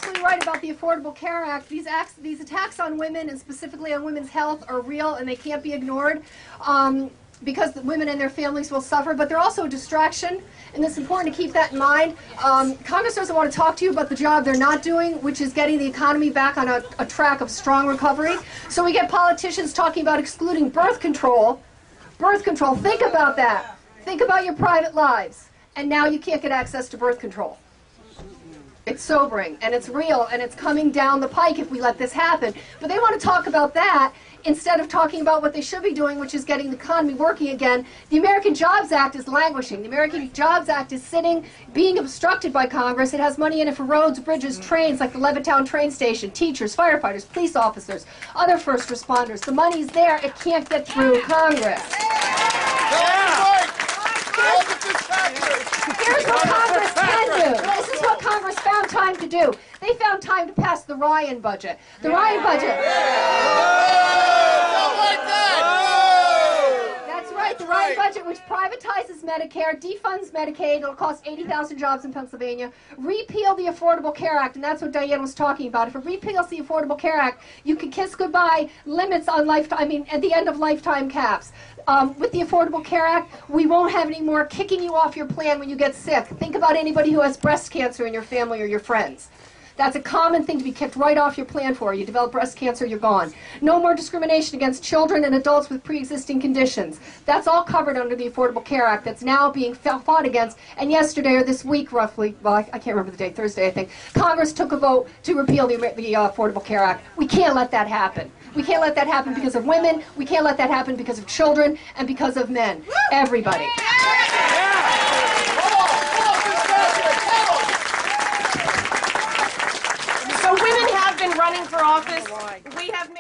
absolutely right about the Affordable Care Act. These attacks on women, and specifically on women's health, are real and they can't be ignored. Because the women and their families will suffer, but they're also a distraction, and it's important to keep that in mind. Congress doesn't want to talk to you about the job they're not doing, which is getting the economy back on a track of strong recovery. So we get politicians talking about excluding birth control. Birth control, think about that. Think about your private lives. And now you can't get access to birth control. It's sobering, and it's real, and it's coming down the pike if we let this happen. But they want to talk about that instead of talking about what they should be doing, which is getting the economy working again. The American Jobs Act is languishing. The American Jobs Act is sitting, being obstructed by Congress. It has money in it for roads, bridges, trains, like the Levittown train station, teachers, firefighters, police officers, other first responders. The money's there. It can't get through Congress. Here's what Congress can do. This is what Congress found time to do. They found time to pass the Ryan budget. The Ryan budget. That's right, the Ryan budget, which privatizes Medicare, defunds Medicaid. It'll cost 80,000 jobs in Pennsylvania. Repeal the Affordable Care Act, and that's what Diane was talking about. If it repeals the Affordable Care Act, you can kiss goodbye limits on lifetime, at the end of lifetime caps. With the Affordable Care Act, we won't have any more kicking you off your plan when you get sick. Think about anybody who has breast cancer in your family or your friends. That's a common thing to be kicked right off your plan for. You develop breast cancer, you're gone. No more discrimination against children and adults with pre-existing conditions. That's all covered under the Affordable Care Act that's now being fought against. And yesterday, or this week roughly, well, I can't remember the date, Thursday I think, Congress took a vote to repeal the Affordable Care Act. We can't let that happen. We can't let that happen because of women. We can't let that happen because of children and because of men. Everybody. So women have been running for office. We have made